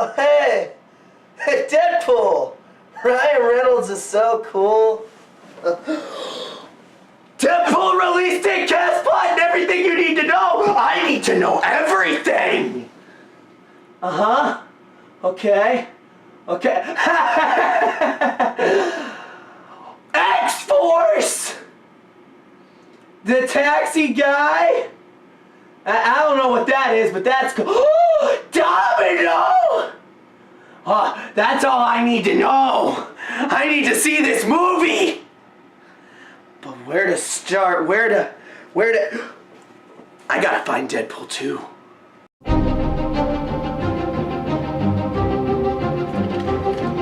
Oh, hey! Hey, Deadpool! Ryan Reynolds is so cool. Deadpool released a cast plot and everything you need to know! I need to know everything! Uh-huh. Okay. Okay. X-Force! The taxi guy? I don't know what that is, but that's cool. Domino! Oh, that's all I need to know. I need to see this movie. But where to start? Where to... I gotta find Deadpool 2.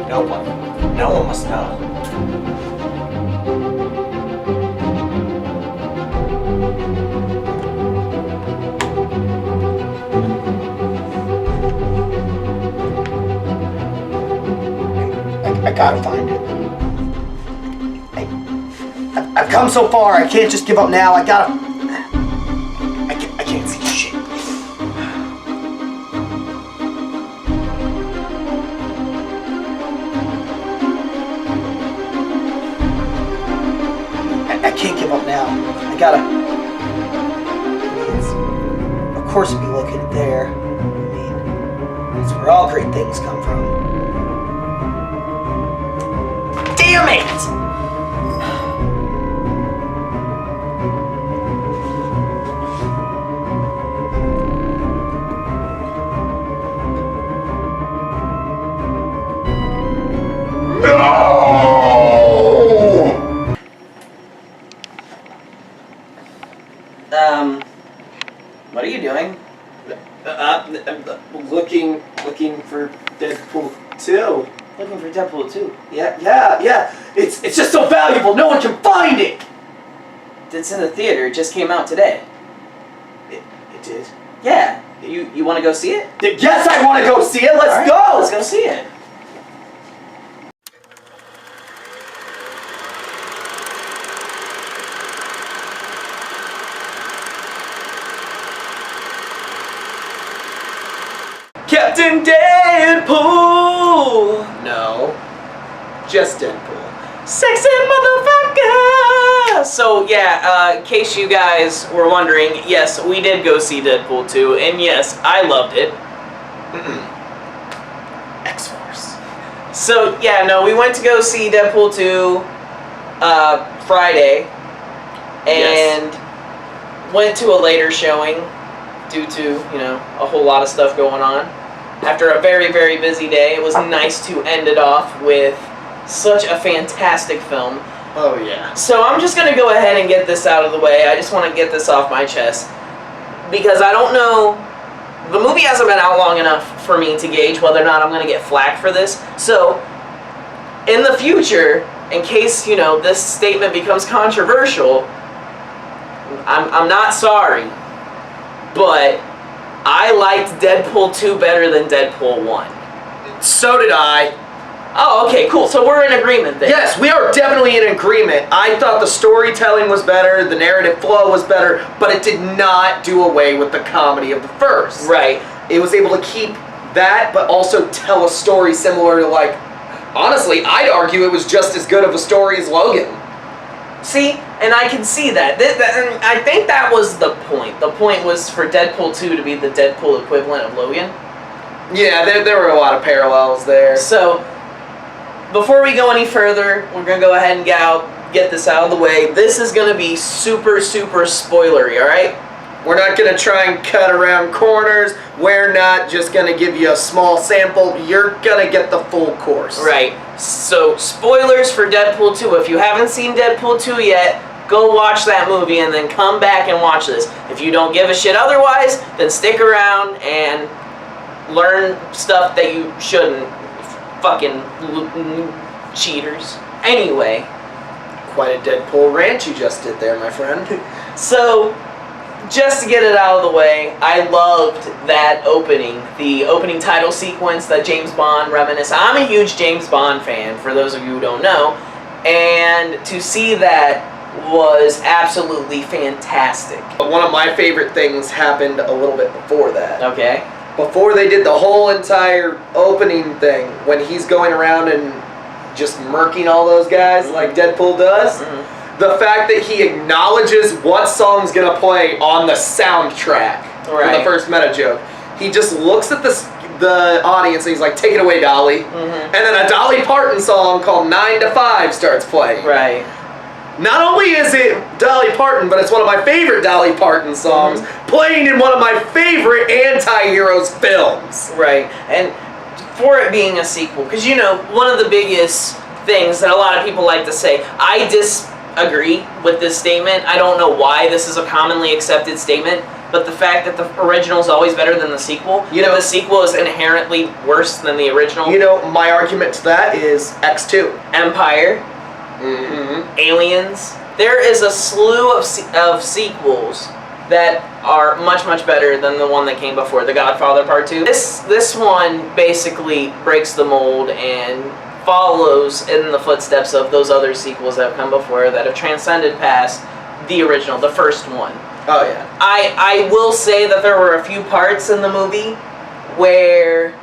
No one must know. I gotta find it. I've come so far, I can't just give up now. I can't see shit. I can't give up now. I gotta... Of course, be located there. I mean, that's where all great things come from. Damn it! What are you doing? Looking for Deadpool 2. Looking for Deadpool 2. Yeah. It's just so valuable, no one can find it! It's in the theater. It just came out today. It did? Yeah. You want to go see it? Yes, I want to go see it! Let's go! Let's go see it. Captain Deadpool! No. Just Deadpool. Sexy motherfucker! So, yeah, in case you guys were wondering, yes, we did go see Deadpool 2, and yes, I loved it. X-Force. So, yeah, no, we went to go see Deadpool 2 Friday, and went to a later showing due to, a whole lot of stuff going on. After a very, very busy day, it was nice to end it off with such a fantastic film. Oh, yeah. So I'm just going to go ahead and get this out of the way. I just want to get this off my chest. Because I don't know... The movie hasn't been out long enough for me to gauge whether or not I'm going to get flack for this. So, in the future, in case, this statement becomes controversial, I'm not sorry. But I liked Deadpool 2 better than Deadpool 1. So did I. Oh, okay, cool. So we're in agreement then. Yes, we are definitely in agreement. I thought the storytelling was better, the narrative flow was better, but it did not do away with the comedy of the first. Right. It was able to keep that, but also tell a story similar to, honestly, I'd argue it was just as good of a story as Logan. See, and I can see that. And I think that was the point. The point was for Deadpool 2 to be the Deadpool equivalent of Logan. Yeah, there were a lot of parallels there. So, before we go any further, we're going to go ahead and get this out of the way. This is going to be super, super spoilery, alright? We're not going to try and cut around corners. We're not just going to give you a small sample. You're going to get the full course. Right. So, spoilers for Deadpool 2. If you haven't seen Deadpool 2 yet, go watch that movie and then come back and watch this. If you don't give a shit otherwise, then stick around and learn stuff that you shouldn't. Fucking cheaters. Anyway. Quite a Deadpool rant you just did there, my friend. So, just to get it out of the way, I loved that opening. The opening title sequence, that James Bond reminiscence. I'm a huge James Bond fan, for those of you who don't know. And to see that was absolutely fantastic. But one of my favorite things happened a little bit before that. Okay. before they did the whole entire opening thing, when he's going around and just murking all those guys like Deadpool does, the fact that he acknowledges what song's gonna play on the soundtrack for the first meta joke. He just looks at the audience and he's like, "Take it away, Dolly." And then a Dolly Parton song called 9 to 5 starts playing. Right. Not only is it Dolly Parton, but it's one of my favorite Dolly Parton songs playing in one of my favorite anti-heroes films. Right. And for it being a sequel, because you know, one of the biggest things that a lot of people like to say, I disagree with this statement. I don't know why this is a commonly accepted statement, but the fact that the original is always better than the sequel, you know, the sequel is inherently worse than the original. You know, my argument to that is X2. Empire. Aliens. There is a slew of sequels that are much, much better than the one that came before, The Godfather Part 2. This one basically breaks the mold and follows in the footsteps of those other sequels that have come before that have transcended past the original, the first one. Oh, yeah. I will say that there were a few parts in the movie where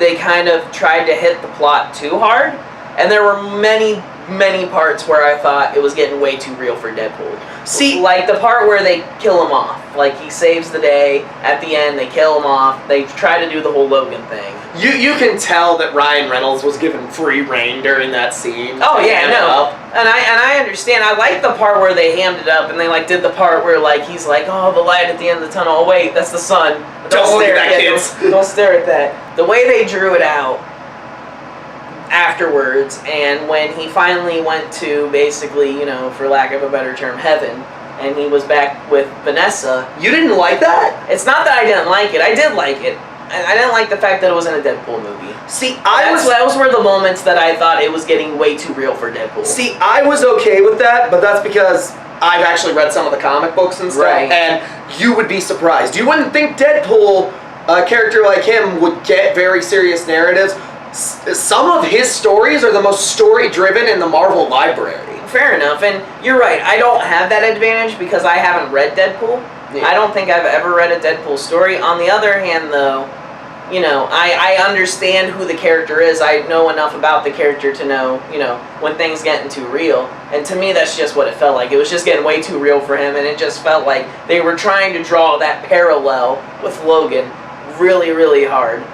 they kind of tried to hit the plot too hard. And there were many, many parts where I thought it was getting way too real for Deadpool. See, like the part where they kill him off. Like, he saves the day. At the end, they kill him off. They try to do the whole Logan thing. You can tell that Ryan Reynolds was given free reign during that scene. Oh, yeah, no. And I understand. I like the part where they hammed it up, and they, like, did the part where, like, he's like, oh, the light at the end of the tunnel. Oh, wait, that's the sun. Don't look at that, kids. Don't stare at that. The way they drew it out afterwards, and when he finally went to basically, you know, for lack of a better term, heaven, and he was back with Vanessa. You didn't like that? It's not that I didn't like it. I did like it. I didn't like the fact that it was in a Deadpool movie. See, those were the moments that I thought it was getting way too real for Deadpool. See, I was okay with that, but that's because I've actually read some of the comic books and stuff, and you would be surprised. You wouldn't think Deadpool, a character like him, would get very serious narratives. Some of his stories are the most story-driven in the Marvel library. Fair enough, and you're right. I don't have that advantage because I haven't read Deadpool. Yeah. I don't think I've ever read a Deadpool story. On the other hand, though, you know, I understand who the character is. I know enough about the character to know, you know, when things get too real. And to me, that's just what it felt like. It was just getting way too real for him, and it just felt like they were trying to draw that parallel with Logan really, really hard.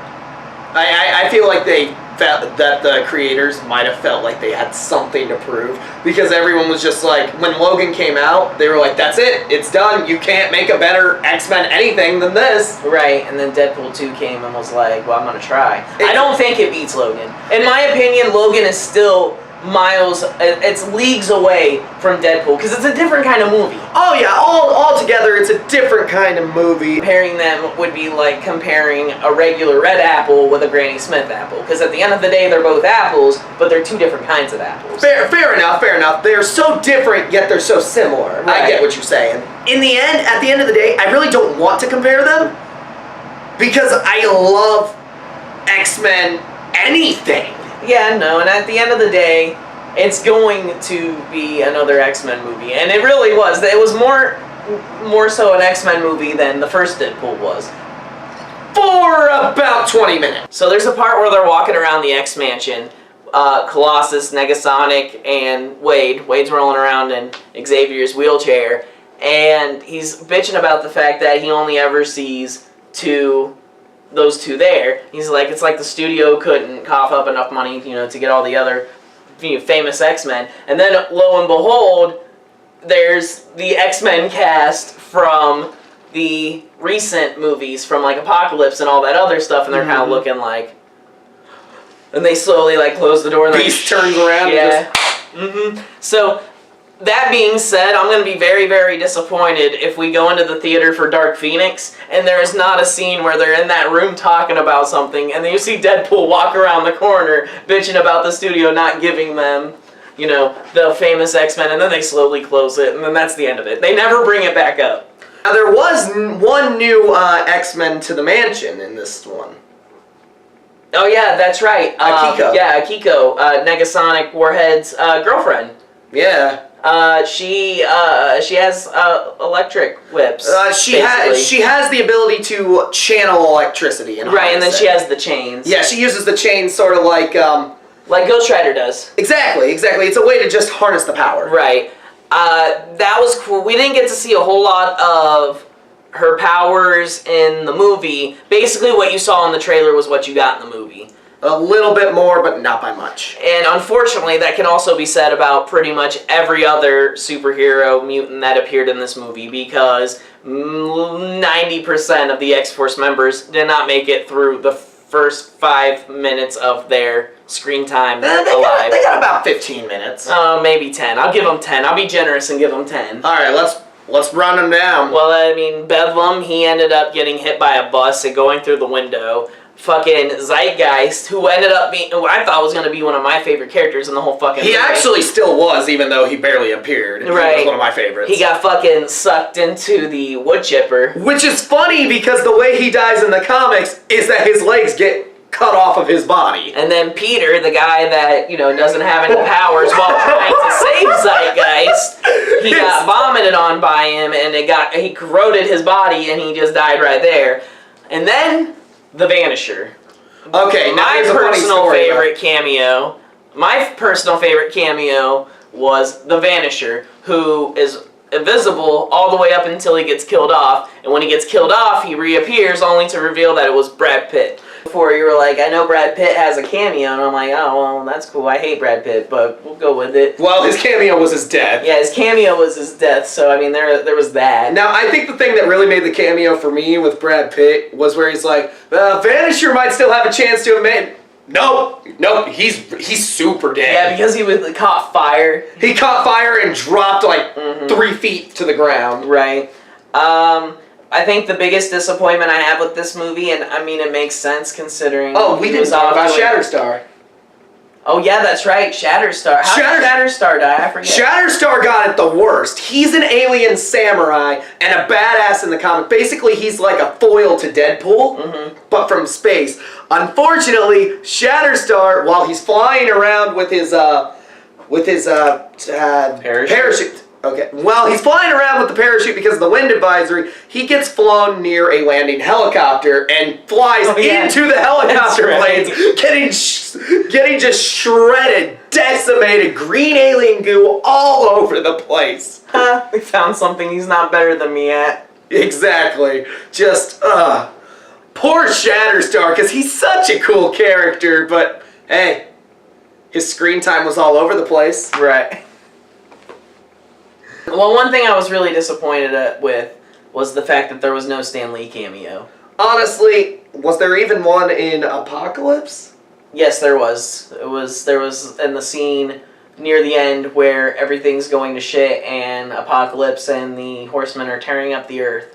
I feel like they felt that the creators might have felt like they had something to prove, because everyone was just like, when Logan came out, they were like, that's it, it's done, you can't make a better X-Men anything than this. Right, and then Deadpool 2 came and was like, well, I'm gonna try. I don't think it beats Logan. In my opinion, Logan is still miles, it's leagues away from Deadpool, because it's a different kind of movie. Oh yeah, all together it's a different kind of movie. Comparing them would be like comparing a regular red apple with a Granny Smith apple, because at the end of the day they're both apples, but they're two different kinds of apples. Fair enough. They're so different, yet they're so similar. Right. I get what you're saying. In the end, at the end of the day, I really don't want to compare them, because I love X-Men anything. Yeah, no, and at the end of the day, it's going to be another X-Men movie. And it really was. It was more so an X-Men movie than the first Deadpool was. For about 20 minutes. So there's a part where they're walking around the X-Mansion. Colossus, Negasonic, and Wade. Wade's rolling around in Xavier's wheelchair. And he's bitching about the fact that he only ever sees those two there. He's like, it's like the studio couldn't cough up enough money, you know, to get all the other, you know, famous X-Men. And then, lo and behold, there's the X-Men cast from the recent movies, from like Apocalypse and all that other stuff, and they're kind of looking like, and they slowly like close the door and Beast turns around. Yeah. And just, So, that being said, I'm going to be very, very disappointed if we go into the theater for Dark Phoenix and there is not a scene where they're in that room talking about something and then you see Deadpool walk around the corner bitching about the studio not giving them, you know, the famous X-Men, and then they slowly close it, and then that's the end of it. They never bring it back up. Now, there was one new X-Men to the mansion in this one. Oh yeah, that's right. Akiko. Yeah, Akiko, Negasonic Warhead's girlfriend. Yeah. She has electric whips. She has the ability to channel electricity. Right, and then she has the chains. Yeah, she uses the chains sort of like Ghost Rider does. Exactly. It's a way to just harness the power. Right. That was cool. We didn't get to see a whole lot of her powers in the movie. Basically, what you saw in the trailer was what you got in the movie. A little bit more, but not by much. And unfortunately, that can also be said about pretty much every other superhero mutant that appeared in this movie, because 90% of the X-Force members did not make it through the first 5 minutes of their screen time alive. They got about 15 minutes. Maybe 10. I'll give them 10. I'll be generous and give them 10. All right, let's run them down. Well, I mean, Bedlam, he ended up getting hit by a bus and going through the window. Fucking Zeitgeist, who ended up being, who I thought was going to be one of my favorite characters in the whole fucking movie. He actually still was, even though he barely appeared. Right. He was one of my favorites. He got fucking sucked into the wood chipper. Which is funny, because the way he dies in the comics is that his legs get cut off of his body. And then Peter, the guy that, doesn't have any powers while trying to save Zeitgeist, he got vomited on by him, and he corroded his body, and he just died right there. And then the Vanisher. Okay, my personal favorite cameo. My personal favorite cameo was the Vanisher, who is invisible all the way up until he gets killed off, and when he gets killed off, he reappears only to reveal that it was Brad Pitt. Before you were like, I know Brad Pitt has a cameo, and I'm like, oh, well, that's cool. I hate Brad Pitt, but we'll go with it. Well, his cameo was his death. Yeah, his cameo was his death, so, I mean, there was that. Now, I think the thing that really made the cameo for me with Brad Pitt was where he's like, Vanisher might still have a chance to admit. Nope, he's super dead. Yeah, because he caught fire. He caught fire and dropped like 3 feet to the ground. Right. I think the biggest disappointment I have with this movie, and I mean it makes sense considering. Oh, we didn't talk about Shatterstar. Oh yeah, that's right, Shatterstar. How did Shatterstar die? I forget. Shatterstar got it the worst. He's an alien samurai and a badass in the comic. Basically, he's like a foil to Deadpool, but from space. Unfortunately, Shatterstar, while he's flying around with his parachute. Okay. While he's flying around with the parachute because of the wind advisory, he gets flown near a landing helicopter and flies into the helicopter blades, getting just shredded, decimated, green alien goo all over the place. We found something he's not better than me at. Exactly. Just, poor Shatterstar, because he's such a cool character, but hey, his screen time was all over the place. Right. Well, one thing I was really disappointed with was the fact that there was no Stan Lee cameo. Honestly, was there even one in Apocalypse? Yes, there was. There was in the scene near the end where everything's going to shit and Apocalypse and the Horsemen are tearing up the earth.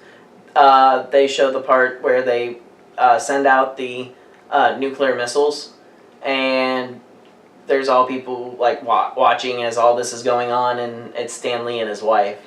They show the part where they send out the nuclear missiles, and there's all people like watching as all this is going on, and it's Stan Lee and his wife.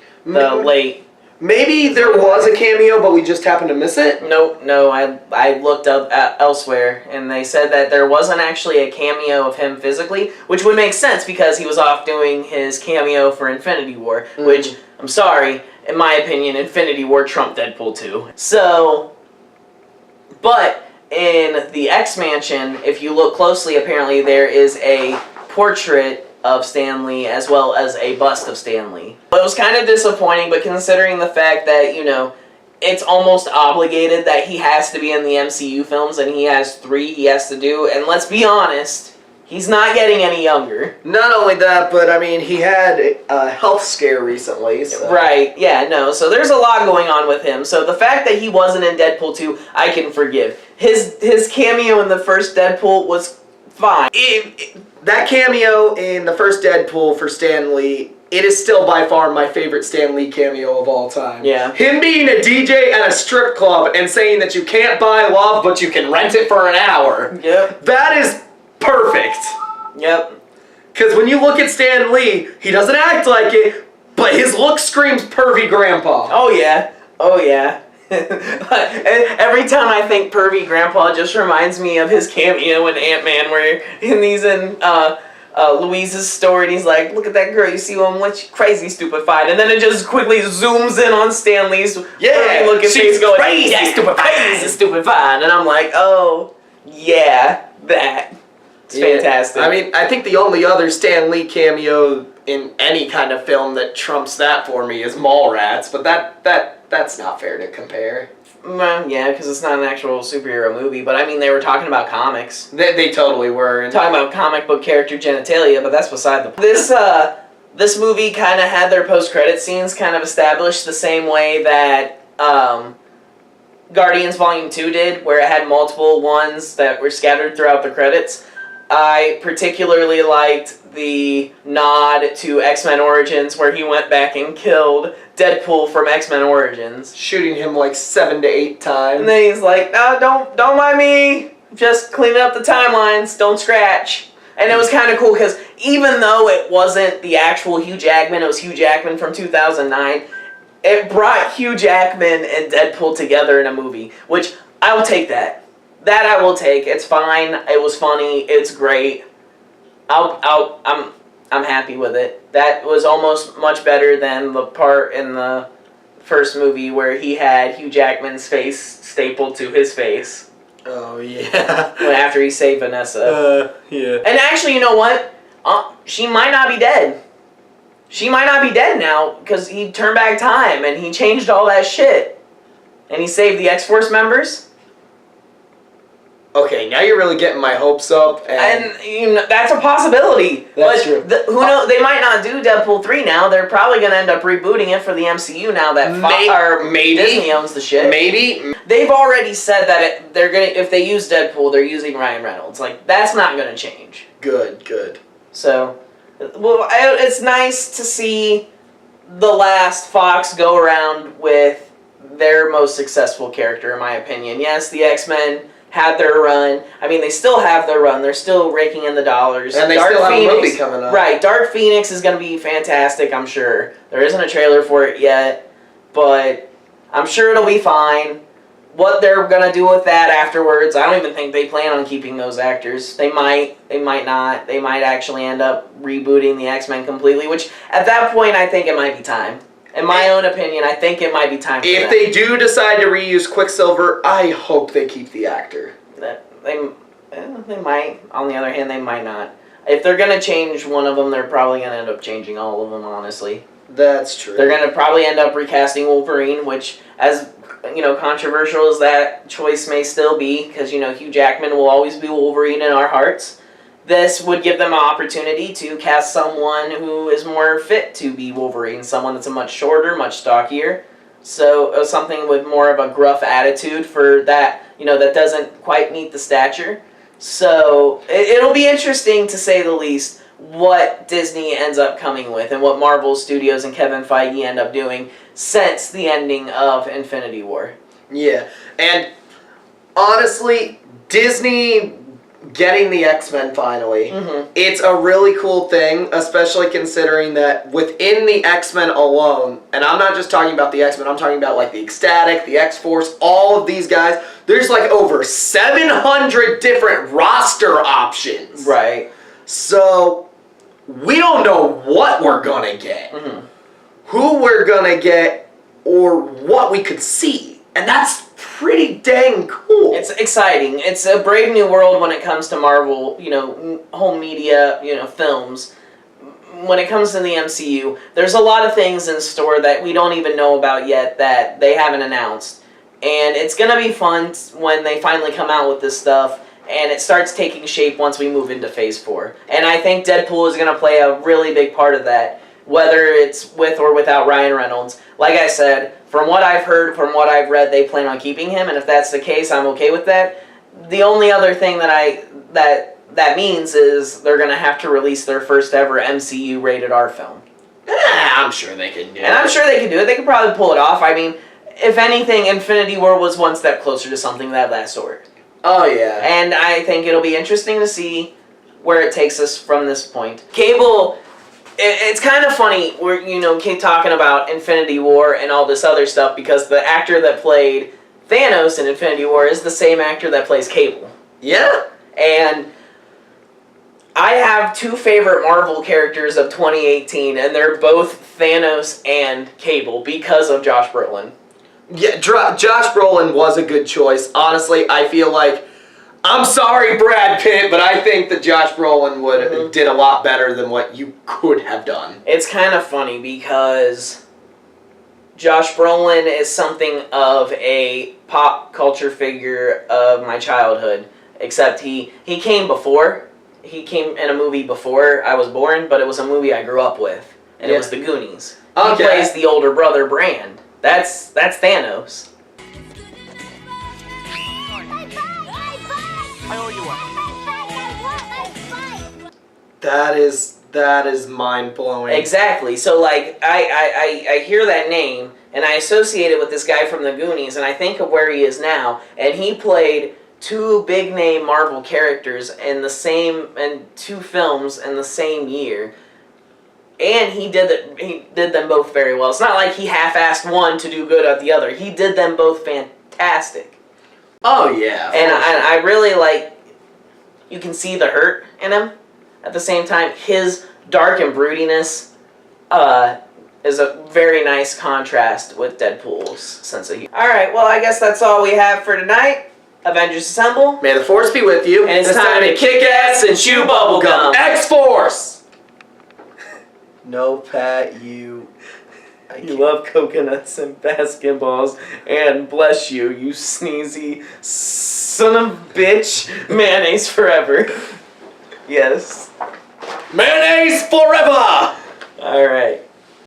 Maybe there was a cameo, but we just happened to miss it? No, I looked up elsewhere, and they said that there wasn't actually a cameo of him physically, which would make sense because he was off doing his cameo for Infinity War, which, I'm sorry, in my opinion, Infinity War trumped Deadpool 2. So, but in the X-Mansion, if you look closely, apparently there is a portrait of Stan Lee as well as a bust of Stan Lee. It was kind of disappointing, but considering the fact that, it's almost obligated that he has to be in the MCU films, and he has 3 he has to do, and let's be honest, he's not getting any younger. Not only that, but I mean, he had a health scare recently. So. Right, yeah, no, so there's a lot going on with him. So the fact that he wasn't in Deadpool 2, I can forgive. His cameo in the first Deadpool was fine. That cameo in the first Deadpool for Stan Lee, it is still by far my favorite Stan Lee cameo of all time. Yeah. Him being a DJ at a strip club and saying that you can't buy love, but you can rent it for an hour. Yep. That is perfect. Yep. Because when you look at Stan Lee, he doesn't act like it, but his look screams pervy grandpa. Oh yeah. Oh yeah. Every time I think pervy grandpa, it just reminds me of his cameo in Ant-Man where he's in Louise's story, and he's like, "Look at that girl, you see who I'm with? She's crazy stupefied." And then it just quickly zooms in on Stanley's looking face going, crazy stupefied. And I'm like, oh, yeah, that. It's fantastic. I mean, I think the only other Stan Lee cameo in any kind of film that trumps that for me is Mallrats, but that's not fair to compare. Well, yeah, because it's not an actual superhero movie, but I mean, they were talking about comics. They totally were. Talking about comic book character genitalia, but that's beside the point. This movie kind of had their post-credit scenes kind of established the same way that Guardians Volume 2 did, where it had multiple ones that were scattered throughout the credits. I particularly liked the nod to X-Men Origins, where he went back and killed Deadpool from X-Men Origins. Shooting him like 7 to 8 times. And then he's like, "No, don't mind me. Just cleaning up the timelines. Don't scratch." And it was kind of cool because even though it wasn't the actual Hugh Jackman, it was Hugh Jackman from 2009, it brought Hugh Jackman and Deadpool together in a movie, which I will take that. That I will take. It's fine. It was funny. It's great. I'm happy with it. That was almost much better than the part in the first movie where he had Hugh Jackman's face stapled to his face. Oh, yeah. After he saved Vanessa. Yeah. And actually, you know what? She might not be dead. She might not be dead now because he turned back time and he changed all that shit. And he saved the X-Force members. Okay, now you're really getting my hopes up. And you know, that's a possibility. That's true. Who knows? They might not do Deadpool 3 now. They're probably going to end up rebooting it for the MCU now that maybe Disney owns the shit. Maybe. They've already said that they're gonna, if they use Deadpool, they're using Ryan Reynolds. Like, that's not going to change. Good. So, well, it's nice to see the last Fox go around with their most successful character, in my opinion. Yes, the X-Men had their run. I mean, they still have their run. They're still raking in the dollars. And they still have a movie coming up. Right. Dark Phoenix is going to be fantastic, I'm sure. There isn't a trailer for it yet, but I'm sure it'll be fine. What they're going to do with that afterwards, I don't even think they plan on keeping those actors. They might not. They might actually end up rebooting the X-Men completely, which at that point I think it might be time. In my own opinion, I think it might be time for If that. they do decide to reuse Quicksilver, I hope they keep the actor. They might. On the other hand, they might not. If they're going to change one of them, they're probably going to end up changing all of them, honestly. That's true. They're going to probably end up recasting Wolverine, which, as controversial as that choice may still be, because, Hugh Jackman will always be Wolverine in our hearts. This would give them an opportunity to cast someone who is more fit to be Wolverine, someone that's a much shorter, much stockier, so something with more of a gruff attitude for that, that doesn't quite meet the stature. So it'll be interesting, to say the least, what Disney ends up coming with and what Marvel Studios and Kevin Feige end up doing since the ending of Infinity War. Yeah, and honestly, Disney getting the X-Men finally, it's a really cool thing, especially considering that within the X-Men alone, and I'm not just talking about the X-Men, I'm talking about like the Ecstatic, the X-Force, all of these guys, there's like over 700 different roster options. Right. So, we don't know what we're gonna get, who we're gonna get, or what we could see. And that's pretty dang cool. It's exciting. It's a brave new world when it comes to Marvel, home media, films. When it comes to the MCU, there's a lot of things in store that we don't even know about yet that they haven't announced. And it's going to be fun when they finally come out with this stuff and it starts taking shape once we move into Phase 4. And I think Deadpool is going to play a really big part of that, whether it's with or without Ryan Reynolds. Like I said, from what I've heard, from what I've read, they plan on keeping him, and if that's the case, I'm okay with that. The only other thing that means is they're going to have to release their first ever MCU rated R film. I'm sure they can do it. And I'm sure they can do it. They could probably pull it off. I mean, if anything, Infinity War was one step closer to something of that sort. Oh, yeah. And I think it'll be interesting to see where it takes us from this point. Cable... It's kind of funny, we're, keep talking about Infinity War and all this other stuff, because the actor that played Thanos in Infinity War is the same actor that plays Cable. Yeah. And I have two favorite Marvel characters of 2018, and they're both Thanos and Cable because of Josh Brolin. Yeah, Josh Brolin was a good choice. Honestly, I feel like, I'm sorry, Brad Pitt, but I think that Josh Brolin did a lot better than what you could have done. It's kind of funny because Josh Brolin is something of a pop culture figure of my childhood, except he came before. He came in a movie before I was born, but it was a movie I grew up with, and it was The Goonies. Okay. He plays the older brother, Brand. That's Thanos. I owe you one. That is mind-blowing. Exactly. So, like, I hear that name, and I associate it with this guy from The Goonies, and I think of where he is now, and he played two big-name Marvel characters in two films in the same year. And he did them both very well. It's not like he half-assed one to do good at the other. He did them both fantastic. Oh, yeah. And I really like, you can see the hurt in him. At the same time, his dark and broodiness is a very nice contrast with Deadpool's sense of humor. Alright, well, I guess that's all we have for tonight. Avengers Assemble. May the Force be with you. And it's time to kick ass and chew bubblegum. X-Force! No, Pat, you love coconuts and basketballs, and bless you, you sneezy son of a bitch. Mayonnaise forever. Yes. Mayonnaise forever! Alright.